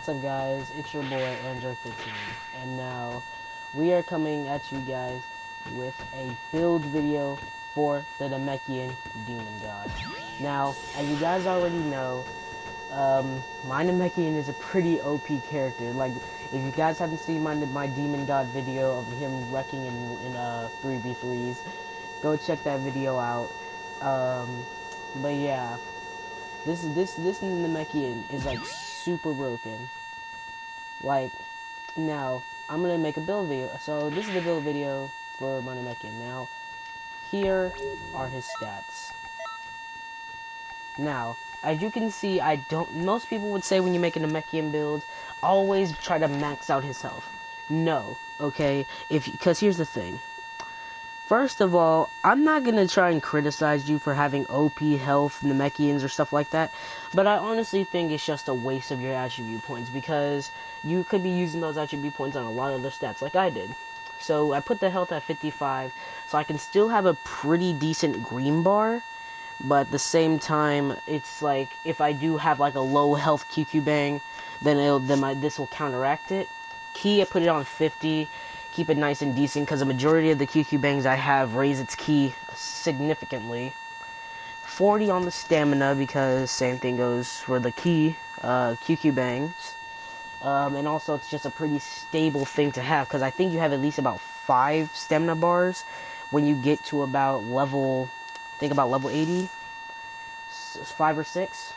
What's up guys, it's your boy Android15 and now we are coming at you guys with a build video for the Namekian Demon God. Now, as you guys already know, my Namekian is a pretty OP character. Like, if you guys haven't seen my Demon God video of him wrecking in 3v3s, go check that video out. But yeah, this Namekian is like super broken. Like, now, I'm gonna make a build video. So, this is the build video for my Namekian. Now, here are his stats. Now, as you can see, most people would say when you make a Namekian build, always try to max out his health. No, okay? Because here's the thing. First of all, I'm not gonna try and criticize you for having OP health, Namekians, or stuff like that, but I honestly think it's just a waste of your attribute points because you could be using those attribute points on a lot of other stats, like I did. So I put the health at 55, so I can still have a pretty decent green bar, but at the same time, it's like if I do have like a low health QQ bang, then this will counteract it. Key, I put it on 50. Keep it nice and decent because the majority of the QQ bangs I have raise its key significantly. 40 on the stamina because same thing goes for the key QQ bangs. And also it's just a pretty stable thing to have because I think you have at least about 5 stamina bars when you get to about level, I think about level 80, 5 or 6.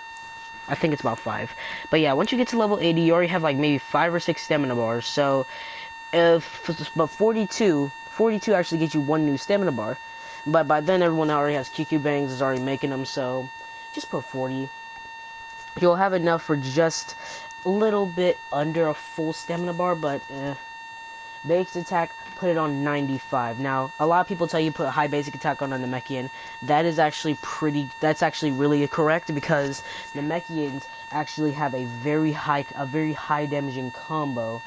I think it's about 5. But yeah, once you get to level 80, you already have like maybe 5 or 6 stamina bars. So but 42 actually gets you 1 new stamina bar. But by then everyone already has QQ bangs, is already making them, so just put 40. You'll have enough for just a little bit under a full stamina bar, but basic attack, put it on 95. Now, a lot of people tell you put high basic attack on a Namekian. That's actually really correct because Namekians actually have a very high damaging combo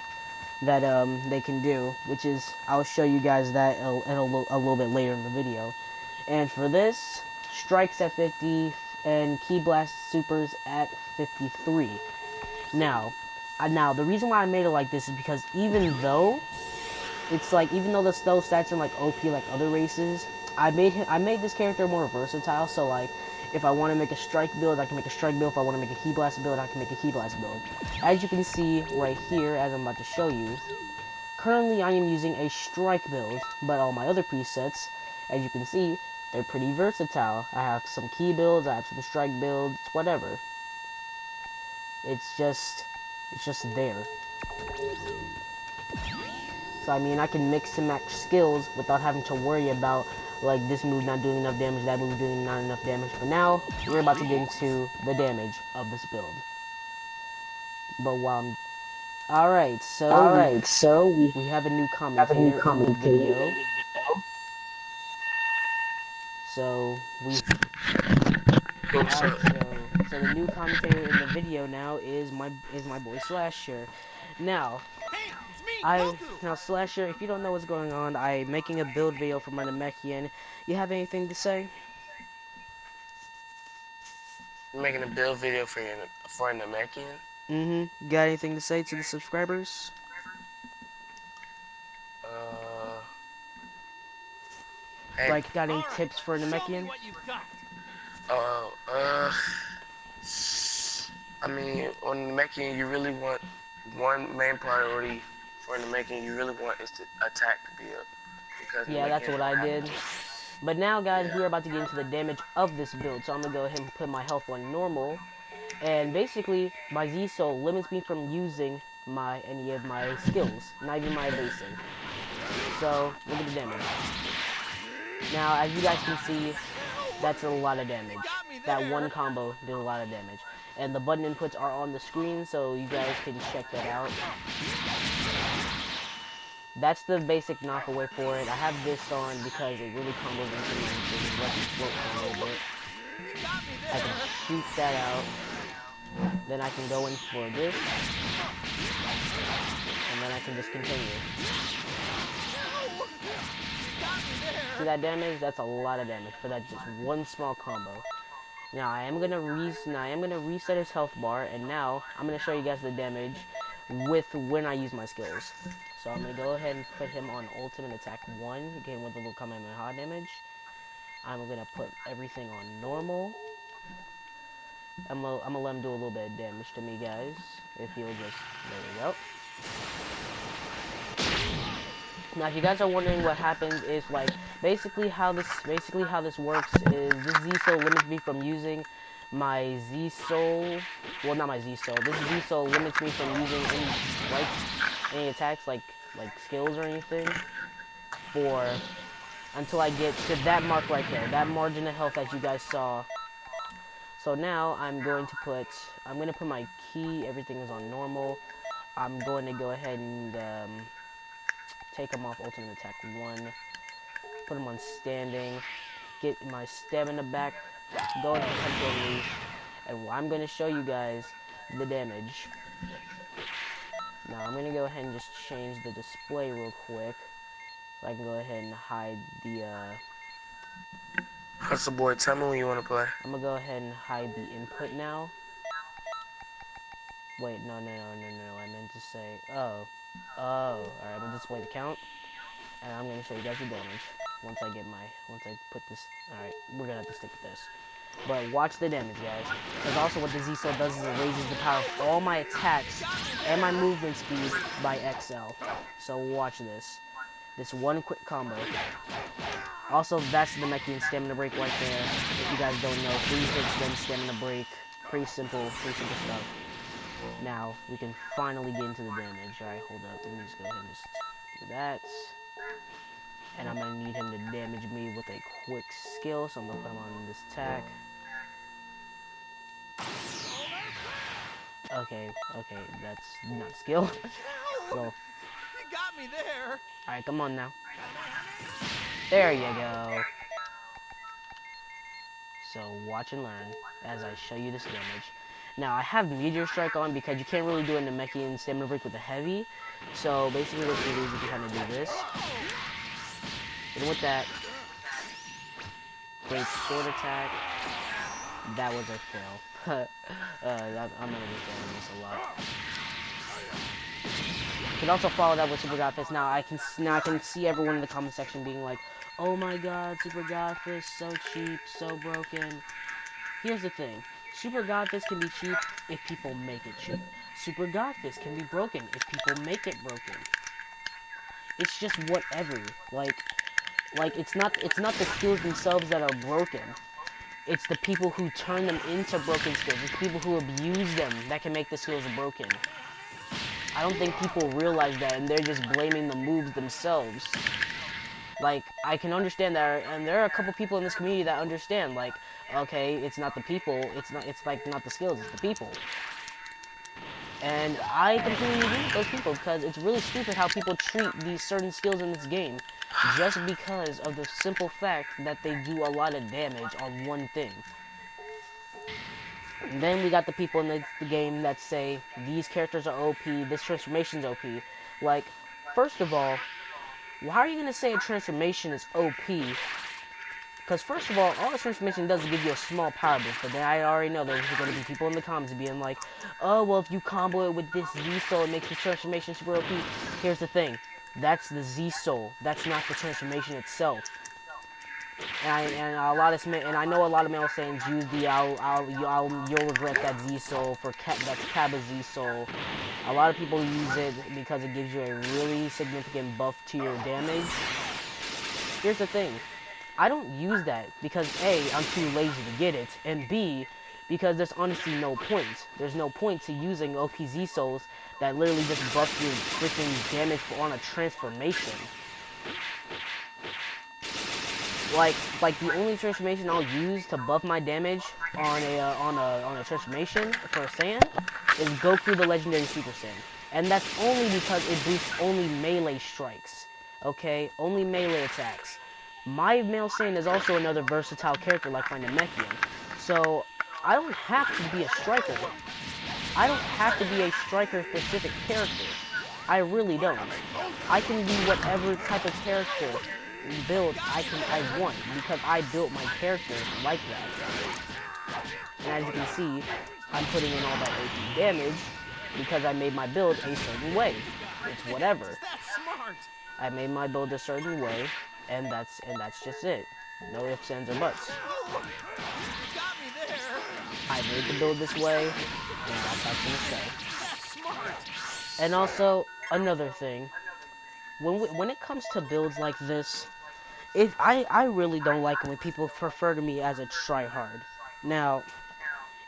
that they can do, which is I'll show you guys that a little bit later in the video. And for this, strikes at 50 and key blast supers at 53. Now the reason why I made it like this is because even though those stats are like OP like other races, I made this character more versatile. So like, if I want to make a strike build, I can make a strike build. If I want to make a key blast build, I can make a key blast build. As you can see right here, as I'm about to show you, currently I am using a strike build, but all my other presets, as you can see, they're pretty versatile. I have some key builds, I have some strike builds, whatever. It's just there. So I mean, I can mix and match skills without having to worry about like this move not doing enough damage, that move doing not enough damage. But now we're about to get into the damage of this build. But alright, so we have a new commentator in the video. So alright, so the new commentator in the video now is my boy Slasher. Now now Slasher, if you don't know what's going on, I'm making a build video for my Namekian. You have anything to say? You're making a build video for a Namekian? Mm-hmm. Got anything to say to the subscribers? Uh, hey, Like, got any tips for a Namekian? uh, uh, I mean, on Namekian, you really want one main priority for Namekian. You really want is to attack the build because Yeah, that's Namekian what don't I have did. much. But now, guys, Yeah. we're about to get into the damage of this build. So I'm gonna go ahead and put my health on normal. And basically, my Z Soul limits me from using any of my skills, not even my evasive. So look at the damage. Now, as you guys can see, that's a lot of damage. That one combo did a lot of damage. And the button inputs are on the screen, so you guys can check that out. That's the basic knockaway for it. I have this on because it really combos into my lucky float for a little bit. I can shoot that out. Then I can go in for this. And then I can just continue. See that damage? That's a lot of damage for that just one small combo. Now I am gonna reset his health bar, and now I'm gonna show you guys the damage with when I use my skills. So I'm gonna go ahead and put him on ultimate attack 1, again with the little Kamehameha damage. I'm gonna put everything on normal. I'm gonna let him do a little bit of damage to me, guys. If he'll just, there we go. Now, if you guys are wondering what happens is like basically how this works is this Z Soul limits me from using my Z Soul. Well, not my Z Soul. This Z Soul limits me from using any any attacks like skills or anything for until I get to that mark right there, that margin of health that you guys saw. So now I'm going to put my key. Everything is on normal. I'm going to go ahead and take him off ultimate attack 1. Put him on standing. Get my stamina back. Go into potential unleashed. And I'm going to show you guys the damage. Now I'm going to go ahead and just change the display real quick. So I can go ahead and hide the Hustle boy, tell me when you want to play. I'm going to go ahead and hide the input now. Wait, no, I meant to say, oh, alright, I'm gonna display the count, and I'm gonna show you guys the damage, once I put this, alright, we're gonna have to stick with this, but watch the damage, guys, because also what the Z-Soul does is it raises the power of all my attacks, and my movement speed by XL, so watch this one quick combo. Also, that's the Namekian stamina break right there. If you guys don't know, 3 hits, then stamina break, pretty simple stuff. Now, we can finally get into the damage. Alright, hold up. Let me just go ahead and just do that. And I'm going to need him to damage me with a quick skill, so I'm going to put him on this attack. Okay, that's not a skill. So, You got me there. alright, come on now. There you go. So, watch and learn as I show you this damage. Now, I have Meteor Strike on because you can't really do a Namekian stamina break with a heavy. So, basically what you do is you can kind of do this. And with that, great sword attack. That was a fail. I'm gonna be failing this a lot. You can also follow that with Super Godfist. Now I can see everyone in the comment section being like, "Oh my God, Super Godfist, so cheap, so broken." Here's the thing. Super Godfist can be cheap if people make it cheap. Super Godfist can be broken if people make it broken. It's just whatever. Like it's not the skills themselves that are broken. It's the people who turn them into broken skills. It's the people who abuse them that can make the skills broken. I don't think people realize that, and they're just blaming the moves themselves. Like, I can understand that, and there are a couple people in this community that understand, like, okay, it's not the people, it's like not the skills, it's the people. And I completely agree with those people, because it's really stupid how people treat these certain skills in this game, just because of the simple fact that they do a lot of damage on one thing. And then we got the people in the game that say, these characters are OP, this transformation's OP. Like, first of all, how are you going to say a transformation is OP? Because first of all a transformation does is give you a small power boost, but then I already know there's going to be people in the comments being like, oh, well, if you combo it with this Z-Soul, it makes the transformation super OP. Here's the thing, that's the Z-Soul, that's not the transformation itself. And I know a lot of male sayings use the you'll regret that Z-Soul for that's Cabba Z-Soul. A lot of people use it because it gives you a really significant buff to your damage. Here's the thing, I don't use that because A, I'm too lazy to get it, and B, because there's honestly no point. There's no point to using OP Z-Souls that literally just buff your freaking damage on a transformation. Like the only transformation I'll use to buff my damage on a transformation for a Saiyan is Goku the Legendary Super Saiyan, and that's only because it boosts only melee strikes. Okay, only melee attacks. My male Saiyan is also another versatile character like my Namekian, so I don't have to be a striker. I don't have to be a striker specific character. I really don't. I can be whatever type of character build I want because I built my character like that. And as you can see, I'm putting in all that AP damage because I made my build a certain way. It's whatever. That's smart. I made my build a certain way, and that's just it. No ifs, ands, or buts. Oh, you got me there. I made the build this way, and that's how it's gonna stay. That's smart. And also, another thing, when it comes to builds like this, I really don't like it when people refer to me as a tryhard. Now,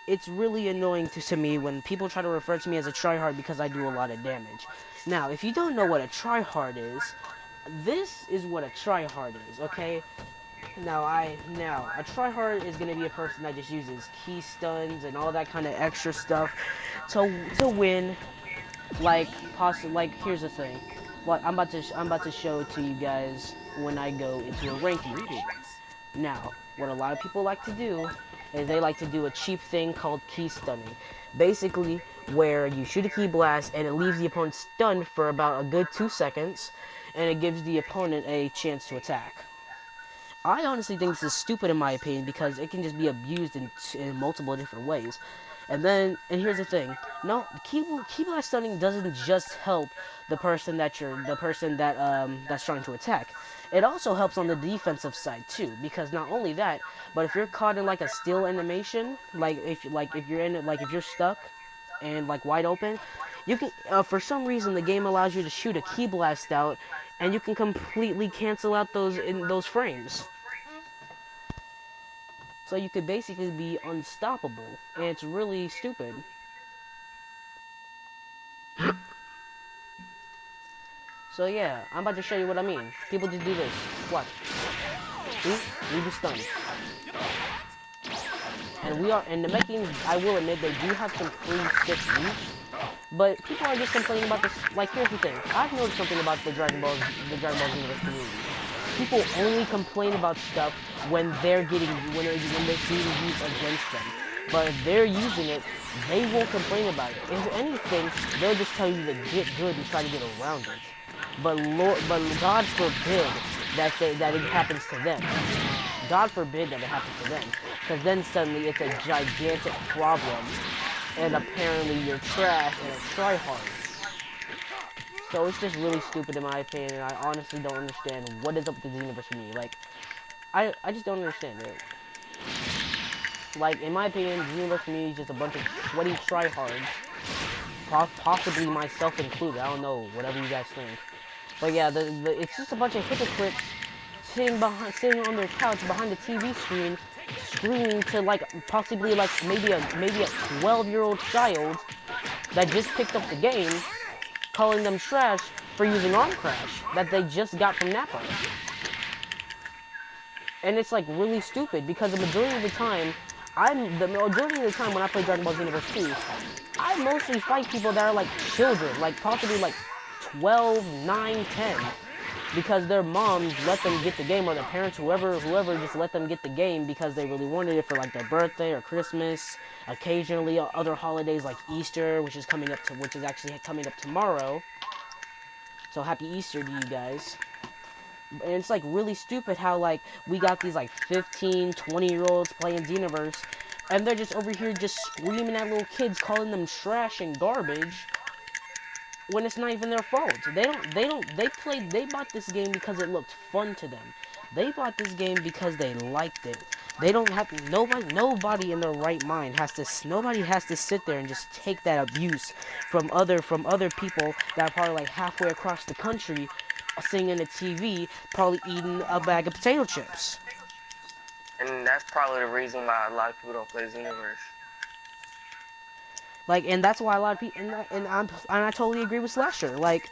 it's really annoying to me when people try to refer to me as a tryhard because I do a lot of damage. Now, if you don't know what a tryhard is, this is what a tryhard is, okay? Now a tryhard is gonna be a person that just uses key stuns and all that kind of extra stuff to win. Like here's the thing. What I'm about to show to you guys when I go into a ranking meeting. Now, what a lot of people like to do is they like to do a cheap thing called key stunning. Basically, where you shoot a key blast and it leaves the opponent stunned for about a good 2 seconds, and it gives the opponent a chance to attack. I honestly think this is stupid in my opinion because it can just be abused in multiple different ways. And here's the thing. No, key blast stunning doesn't just help the person that's trying to attack. It also helps on the defensive side too, because not only that, but if you're caught in like a steal animation, if you're in it, like if you're stuck and like wide open, you can for some reason the game allows you to shoot a key blast out, and you can completely cancel out those frames. So you could basically be unstoppable, and it's really stupid. So yeah, I'm about to show you what I mean. People just do this. Watch. See? We be stunned. And we are, and the Namekians, I will admit, they do have some pretty sick reach. But people are just complaining about this. Like, here's the thing. I've noticed something about the Dragon Ball universe community. People only complain about stuff when they're when they're being used against them. But if they're using it, they won't complain about it. If anything, they'll just tell you to get good and try to get around it. But God forbid that it happens to them. God forbid that it happens to them, because then suddenly it's a gigantic problem, and apparently you're trash and a tryhard. So it's just really stupid in my opinion, and I honestly don't understand what is up with the universe for me. Like, I just don't understand it. Like, in my opinion, the universe for me is just a bunch of sweaty tryhards, possibly myself included. I don't know, whatever you guys think. But yeah, it's just a bunch of hypocrites sitting on their couch behind the TV screen, screaming to like possibly like maybe a 12-year-old child that just picked up the game, calling them trash for using Arm Crash that they just got from Napa. And it's like really stupid because the majority of the time when I play Dragon Ball Xenoverse 2, I mostly fight people that are like children, like possibly like 12, 9, 10. Because their moms let them get the game, or their parents, whoever just let them get the game because they really wanted it for like their birthday or Christmas, occasionally other holidays like Easter, which is actually coming up tomorrow. So happy Easter to you guys. And it's like really stupid how like we got these like 15, 20-year-olds playing Xenoverse, and they're just over here just screaming at little kids, calling them trash and garbage, when it's not even their fault. They bought this game because it looked fun to them. They bought this game because they liked it. They don't have, nobody in their right mind nobody has to sit there and just take that abuse from other people that are probably like halfway across the country, sitting in the TV, probably eating a bag of potato chips. And that's probably the reason why a lot of people don't play Xenoverse. Like, and that's why a lot of people, and I totally agree with Slasher. Like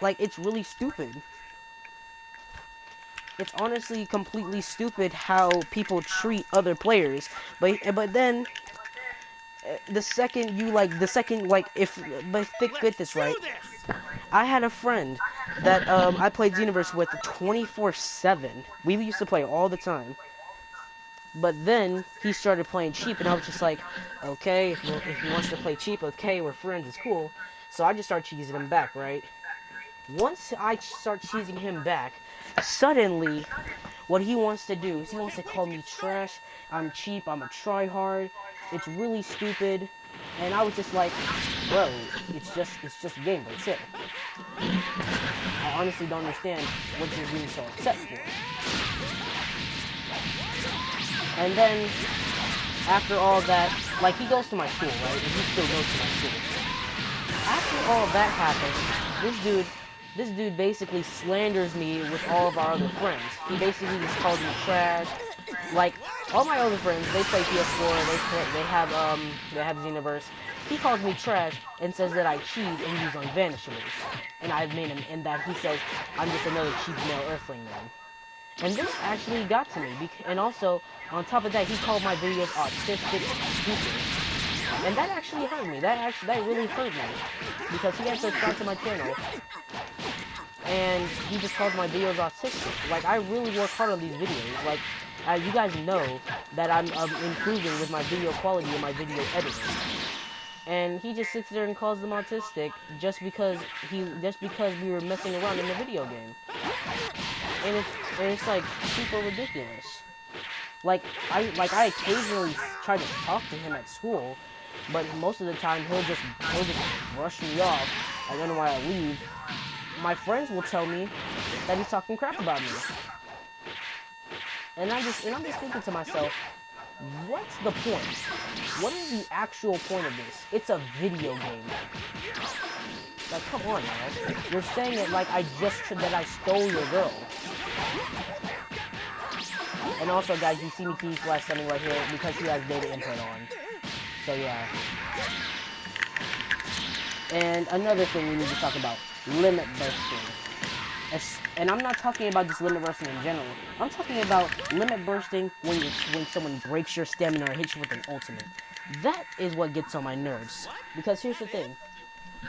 it's really stupid. It's honestly completely stupid how people treat other players. But then the second if but think get this right. I had a friend that I played Xenoverse with 24/7. We used to play all the time. But then he started playing cheap, and I was just like, okay, if he wants to play cheap, okay, we're friends, it's cool. So I just started cheesing him back, right? Once I start cheesing him back, suddenly, what he wants to do is he wants to call me trash, I'm cheap, I'm a tryhard. It's really stupid. And I was just like, bro, it's just a game, but chill. I honestly don't understand what you're being so upset for. And then, after all that, like, he goes to my school, right? And he still goes to my school. After all that happens, this dude basically slanders me with all of our other friends. He basically just calls me trash. Like, all my other friends, they play PS4, they have Xenoverse. He calls me trash and says that I cheat and use unvanishables. And I've made him, and that he says I'm just another cheap male earthling man. And this actually got to me. And also, on top of that, he called my videos autistic and stupid. And that actually hurt me. That really hurt me. Because he had subscribed to my channel. And he just calls my videos autistic. Like, I really work hard on these videos. Like, you guys know that I'm improving with my video quality and my video editing. And he just sits there and calls them autistic just because we were messing around in the video game. And it's like super ridiculous. Like I occasionally try to talk to him at school, but most of the time he'll just brush me off. And then when I leave, my friends will tell me that he's talking crap about me. And I'm just thinking to myself, what's the point? What is the actual point of this? It's a video game. Like, come on, man. You're saying it like that I stole your girl. And also, guys, you see me key flash something right here because he has data input on. So, yeah. And another thing we need to talk about, limit bursting. And I'm not talking about just limit bursting in general. I'm talking about limit bursting when someone breaks your stamina or hits you with an ultimate. That is what gets on my nerves. Because here's the thing.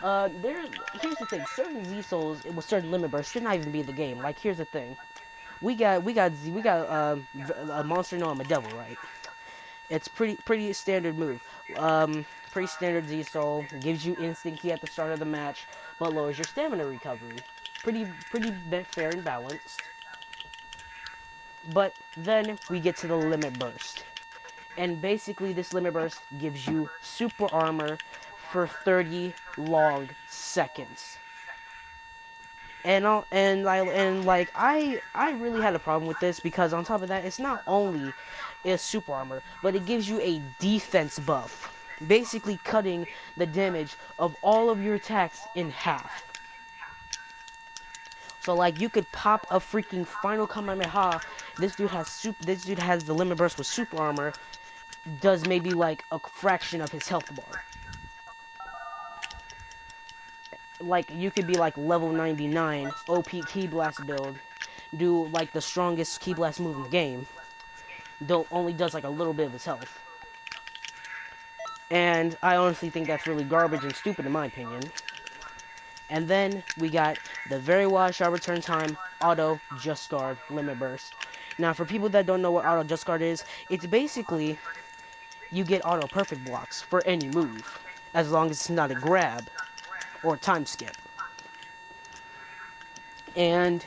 Here's the thing. Certain Z Souls with certain limit bursts should not even be in the game. Like, here's the thing. We got a monster known as a devil, right? It's pretty standard move. Pretty standard Z Soul, gives you instant key at the start of the match, but lowers your stamina recovery. Pretty fair and balanced. But then we get to the limit burst. And basically this limit burst gives you super armor for 30 long seconds. I really had a problem with this because on top of that, it's not only is super armor, but it gives you a defense buff, basically cutting the damage of all of your attacks in half. So like you could pop a freaking final Kamehameha. This dude has the limit burst with super armor, does maybe like a fraction of his health bar. Like you could be like level 99 OP Key Blast build, do like the strongest Key Blast move in the game, though only does like a little bit of his health. And I honestly think that's really garbage and stupid in my opinion. And then we got the very wide sharp return time auto just guard limit burst. Now for people that don't know what auto just guard is, it's basically you get auto perfect blocks for any move, as long as it's not a grab or time skip. And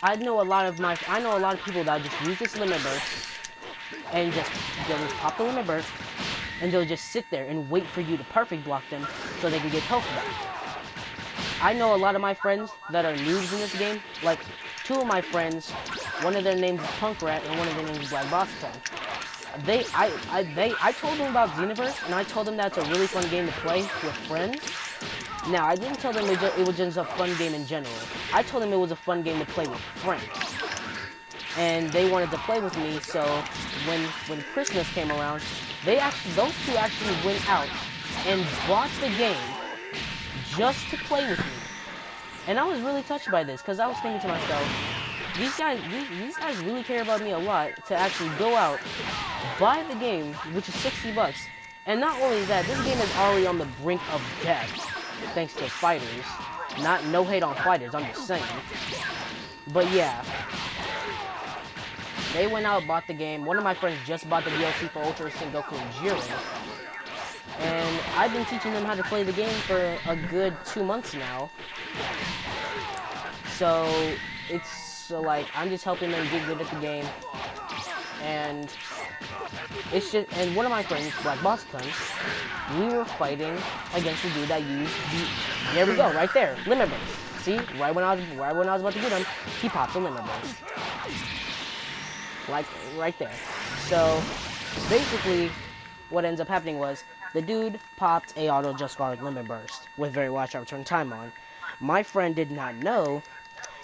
I know a lot of people that just use this limit burst and they'll just pop the limit burst and they'll just sit there and wait for you to perfect block them so they can get health back. I know a lot of my friends that are noobs in this game. Like, two of my friends, one of their names is Punk Rat and one of their names is Black Boss Pen. I told them about Xenoverse, and I told them that's a really fun game to play with friends. Now, I didn't tell them it was just a fun game in general. I told them it was a fun game to play with friends. And they wanted to play with me, so when Christmas came around, those two actually went out and bought the game just to play with me. And I was really touched by this, because I was thinking to myself, these guys really care about me a lot to actually go out, buy the game, which is $60. And not only that, this game is already on the brink of death, thanks to fighters. No hate on fighters, I'm just saying. But yeah. They went out, bought the game. One of my friends just bought the DLC for Ultra Instinct Goku and Jiren. And I've been teaching them how to play the game for a good 2 months now. So, it's like, I'm just helping them get good at the game. And It's just, and one of my friends, Black Boston, we were fighting against the dude that used the, there we go, right there, limit burst. See, right when I was about to get him, he popped the limit burst. Like, right there. So, basically, what ends up happening was, the dude popped a auto just guard limit burst with very watch out turn time on. My friend did not know,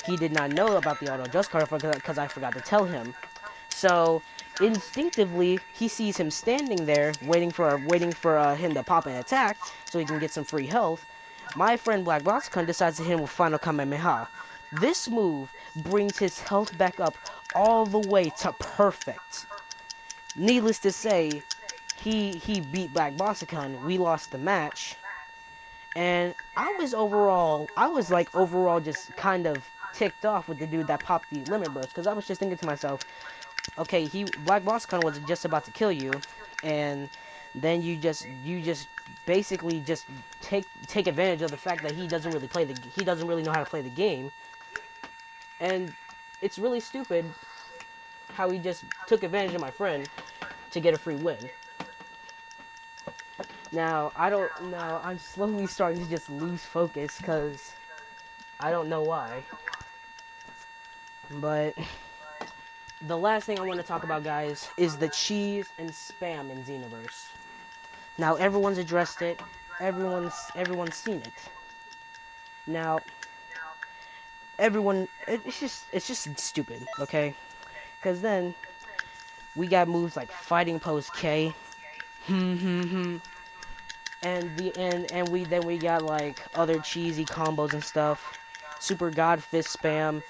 he did not know about the auto just guard because I forgot to tell him. So instinctively, he sees him standing there, waiting for him to pop an attack, so he can get some free health. My friend Black Boxcon decides to hit him with Final Kamehameha. This move brings his health back up all the way to perfect. Needless to say, he beat Black Boxcon. We lost the match, and I was like overall just kind of ticked off with the dude that popped the limit burst because I was just thinking to myself, okay, Black Bosscon was just about to kill you, and then you just basically just take advantage of the fact that he doesn't really know how to play the game, and it's really stupid how he just took advantage of my friend to get a free win. Now I don't know. I'm slowly starting to just lose focus because I don't know why, but. The last thing I want to talk about, guys, is the cheese and spam in Xenoverse. Now everyone's addressed it. Everyone's seen it. Now it's just stupid, okay? Because then we got moves like fighting pose K, and we got like other cheesy combos and stuff, super god fist spam,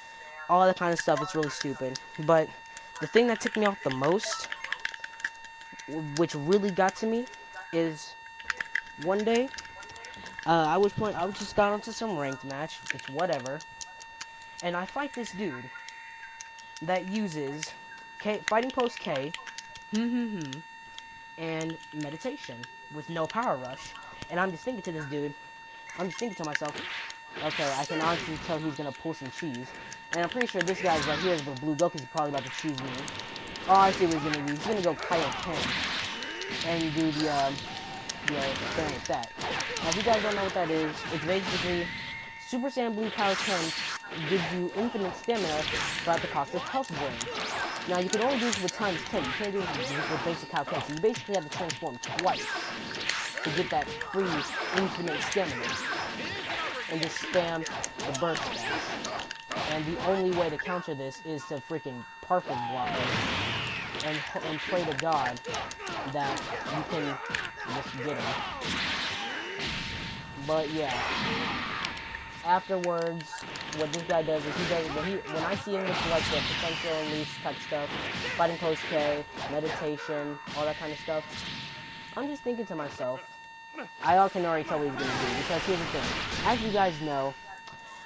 all that kind of stuff. It's really stupid. But the thing that ticked me off the most, which really got to me, is one day I was just got onto some ranked match. It's whatever, and I fight this dude that uses fighting post K, and meditation with no power rush. And I'm just thinking to this dude, I'm just thinking to myself, okay, I can honestly tell he's gonna pull some cheese. And I'm pretty sure this guy's right here with Blue Goku's probably about to cheese me. Oh, I see what he's gonna do. He's gonna go Kaioken and do the spam with that. Now, if you guys don't know what that is, it's basically Super Saiyan Blue Power 10 gives you infinite stamina without the cost of health drain. Now, you can only do this with times 10. You can't do this with basic Power 10. So you basically have to transform twice to get that free infinite stamina and just spam the burst dash. And the only way to counter this is to freaking perfect block it and pray to God that you can just get him. But yeah, afterwards, what this guy does is when I see him with like the potential unleash type stuff, fighting post K, meditation, all that kind of stuff, I'm just thinking to myself, I can already tell what he's gonna do, because here's the thing. As you guys know,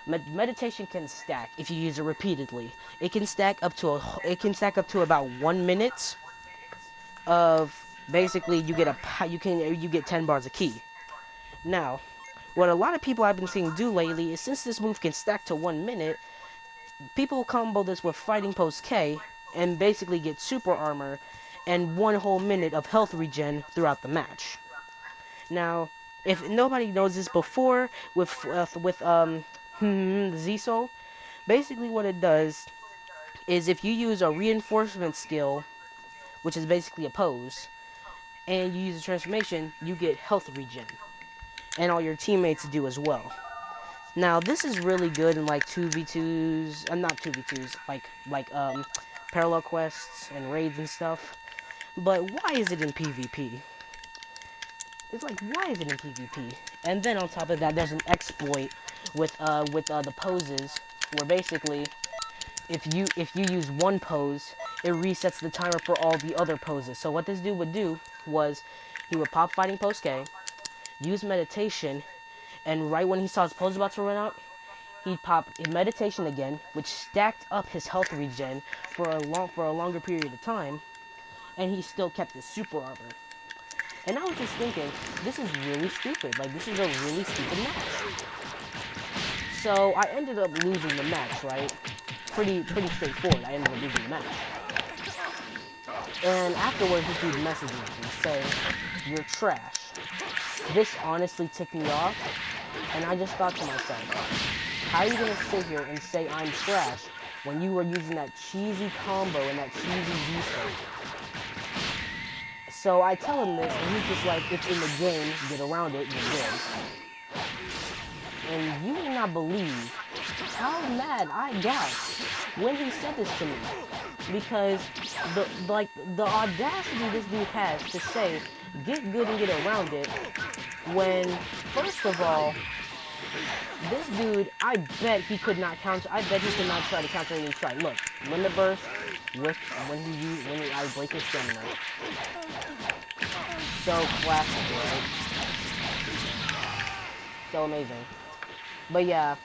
meditation can stack if you use it repeatedly. It can stack up to about 1 minute of basically you get 10 bars of key. Now, what a lot of people I've been seeing do lately is, since this move can stack to 1 minute, people combo this with fighting post K and basically get super armor and 1 whole minute of health regen throughout the match. Now, if nobody knows this before with Z-Soul, basically what it does is if you use a reinforcement skill, which is basically a pose, and you use a transformation, you get health regen. And all your teammates do as well. Now, this is really good in like 2v2s, not 2v2s, like parallel quests and raids and stuff. But why is it in PvP? It's like, why is it in PvP? And then on top of that, there's an exploit with the poses, where basically if you use one pose, it resets the timer for all the other poses. So what this dude would do was he would pop fighting post K, use meditation, and right when he saw his pose about to run out, he'd pop in meditation again, which stacked up his health regen for a longer period of time, and he still kept his super armor. And I was just thinking, this is really stupid. Like, this is a really stupid match. So I ended up losing the match, right? Pretty straightforward. I ended up losing the match. And afterwards, this dude messages me saying, "You're trash." This honestly ticked me off, and I just thought to myself, how are you gonna sit here and say I'm trash when you were using that cheesy combo and that cheesy Z-Cert? So I tell him this, and he's just like, "It's in the game, get around it, you're good." And you will not believe how mad I got when he said this to me. Because the audacity this dude has to say, "Get good and get around it," when, first of all, this dude, I bet he could not counter. I bet he could not try to counter any try. Look, limit burst with I break his stamina. So classic, right? So amazing. But yeah,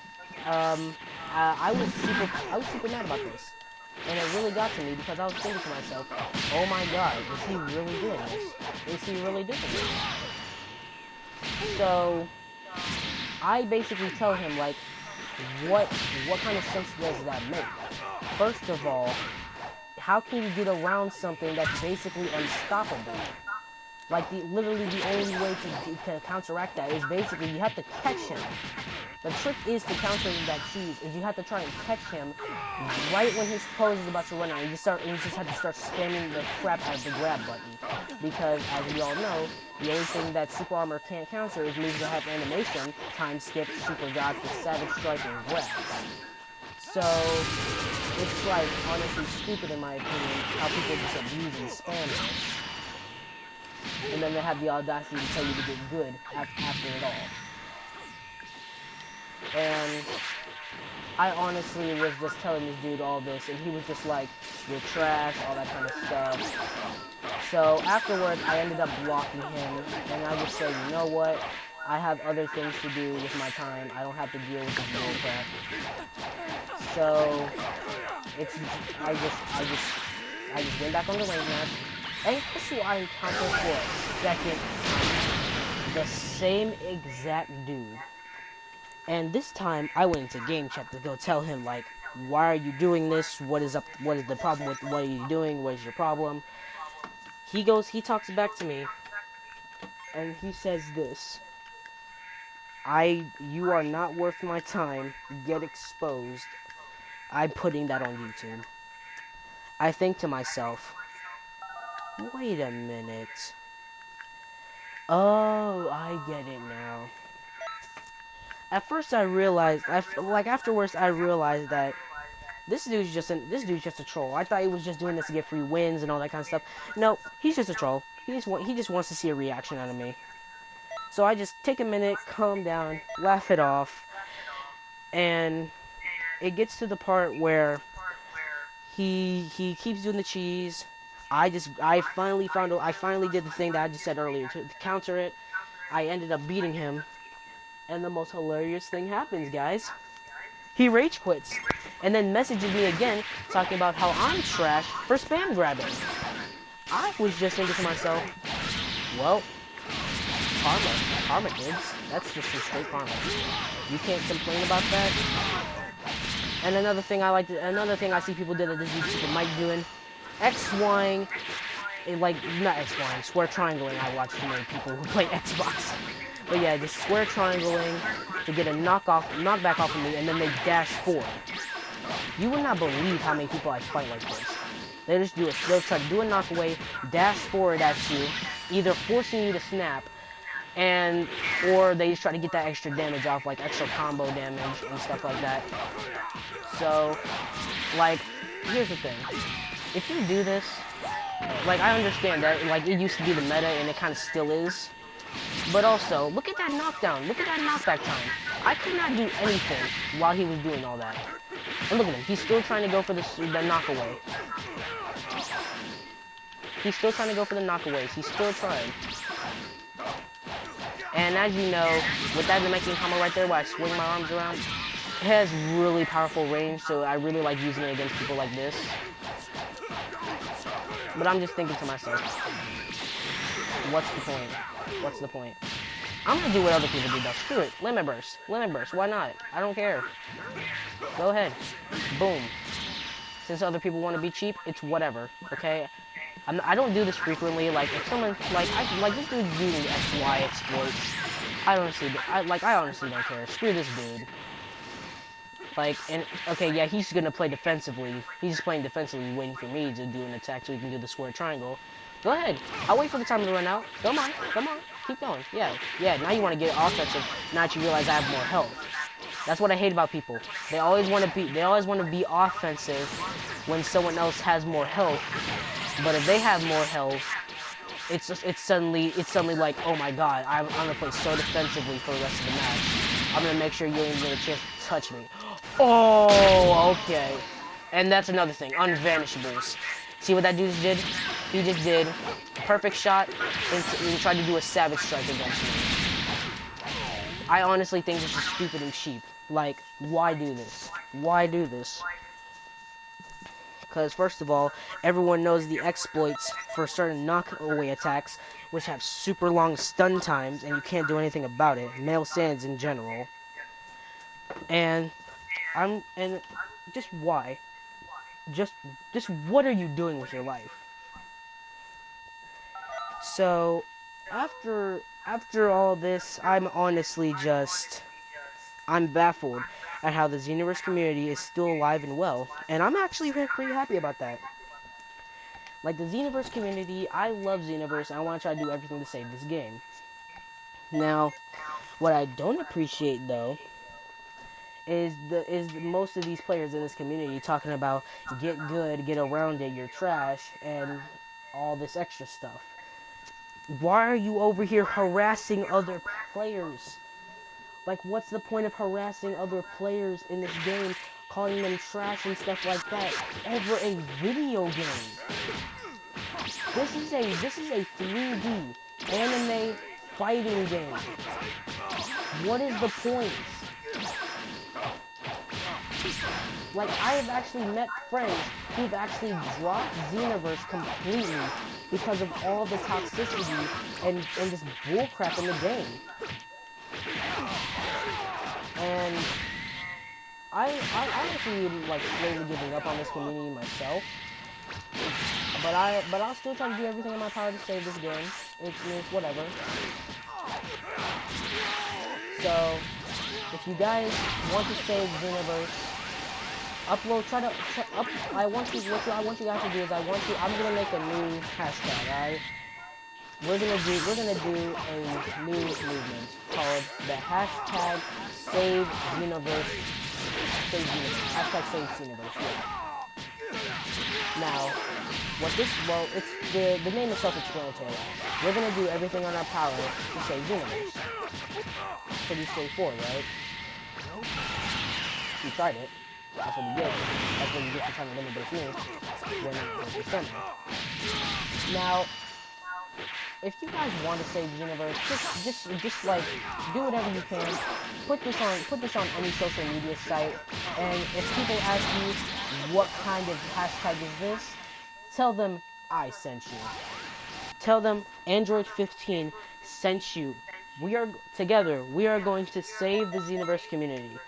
I was super mad about this, and it really got to me because I was thinking to myself, "Oh my God, is he really doing this? Is he really doing this?" So I basically tell him like, what kind of sense does that make? First of all, how can you get around something that's basically unstoppable? Like literally the only way to counteract that is basically you have to catch him. The trick is to counter that cheese is you have to try and catch him right when his pose is about to run out. You just have to start spamming the crap out of the grab button, because as we all know, the only thing that super armor can't counter is moves that have animation, time skip, super dodge, with savage strike, and grabs. So it's like honestly stupid in my opinion how people just abuse and spam this, and then they have the audacity to tell you to get good after it all. And I honestly was just telling this dude all this, and he was just like, "You're trash," all that kind of stuff. So afterwards, I ended up blocking him, and I just said, "You know what? I have other things to do with my time. I don't have to deal with this bullcrap." So it's I just went back on the range match, and guess who I encountered for a second? The same exact dude. And this time, I went into game chat to go tell him, like, "Why are you doing this? What is up? What is the problem with what are you doing? What is your problem?" He talks back to me, and he says this: You are not worth my time. Get exposed. I'm putting that on YouTube." I think to myself, wait a minute. Oh, I get it now. At first, I realized, afterwards, I realized that this dude's just a troll. I thought he was just doing this to get free wins and all that kind of stuff. No, he's just a troll. He just wants to see a reaction out of me. So I just take a minute, calm down, laugh it off, and it gets to the part where he keeps doing the cheese. I finally did the thing that I just said earlier to counter it. I ended up beating him, and the most hilarious thing happens, guys. He rage quits, and then messages me again, talking about how I'm trash for spam grabbing. I was just thinking to myself, well, karma, kids. That's just some straight karma. You can't complain about that. And another thing I see people do that this YouTube might be doing, X-Ying, not X-Ying, square triangling. I watch too many people who play Xbox. But yeah, just square triangling to get a knockback off of me, and then they dash forward. You would not believe how many people I fight like this. They'll try to do a knockaway, dash forward at you, either forcing you to snap, or they just try to get that extra damage off, like extra combo damage and stuff like that. So, like, here's the thing. If you do this, like, I understand that, like, it used to be the meta, and it kind of still is. But also, look at that knockdown. Look at that knockback time. I could not do anything while he was doing all that. And look at him. He's still trying to go for the knockaway. He's still trying to go for the knockaways. He's still trying. And as you know, with that Namekian combo right there where I swing my arms around, it has really powerful range, so I really like using it against people like this. But I'm just thinking to myself, what's the point? What's the point? I'm gonna do what other people do though. Screw it. Limit burst. Limit burst. Why not? I don't care. Go ahead. Boom. Since other people want to be cheap, it's whatever. Okay? I don't do this frequently. Like if someone like this dude's doing XY exploits, I honestly don't care. Screw this dude. Like, and okay, yeah, he's gonna play defensively. He's just playing defensively, waiting for me to do an attack so he can do the square triangle. Go ahead. I'll wait for the time to run out. Come on, come on, keep going. Yeah, yeah. Now you want to get offensive. Now that you realize I have more health. That's what I hate about people. They always want to be offensive when someone else has more health. But if they have more health, it's suddenly like, oh my god, I'm gonna play so defensively for the rest of the match. I'm gonna make sure you ain't get a chance to touch me. Oh, okay. And that's another thing, unvanishables. See what that dude did? He just did perfect shot and tried to do a savage strike against me. I honestly think this is stupid and cheap. Like, why do this? Why do this? Because, first of all, everyone knows the exploits for certain knockaway attacks, which have super long stun times, and you can't do anything about it. Male sands in general. And, and just why? Just what are you doing with your life? So, after all this, I'm baffled at how the Xenoverse community is still alive and well, and I'm actually pretty happy about that. Like the Xenoverse community, I love Xenoverse, and I want to try to do everything to save this game. Now, what I don't appreciate though is most of these players in this community talking about get good, get around it, you're trash, and all this extra stuff. Why are you over here harassing other players? Like, what's the point of harassing other players in this game, calling them trash and stuff like that over a video game? This is a 3D anime fighting game. What is the point? Like, I have actually met friends who've actually dropped Xenoverse completely because of all the toxicity and just bullcrap in the game. And I honestly like slowly giving up on this community myself. But I'll still try to do everything in my power to save this game. It's whatever. So if you guys want to save Xenoverse, I want you guys to do is I'm gonna make a new hashtag, alright? We're gonna do a new movement called the hashtag Save Xenoverse. Hashtag Save Xenoverse, yeah. Now, it's the name is self-explanatory. We're gonna do everything on our power to save Xenoverse. Pretty straightforward, right? We tried it. That's what we get. That's what you get for trying to limit those things when it's stunning. Now, if you guys want to save Xenoverse, just like do whatever you can. Put this on any social media site, and if people ask you what kind of hashtag is this, tell them I sent you. Tell them Android 15 sent you. We are together. We are going to save the Xenoverse community.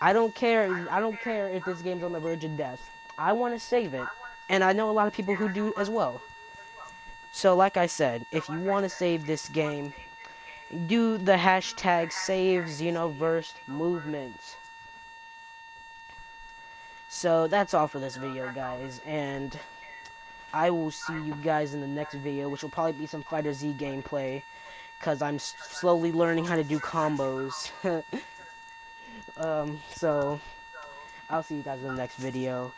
I don't care. I don't care if this game's on the verge of death. I want to save it, and I know a lot of people who do as well. So, like I said, if you want to save this game, do the hashtag Save Xenoverse movement. So that's all for this video, guys, and I will see you guys in the next video, which will probably be some Fighter Z gameplay, because I'm slowly learning how to do combos. So I'll see you guys in the next video.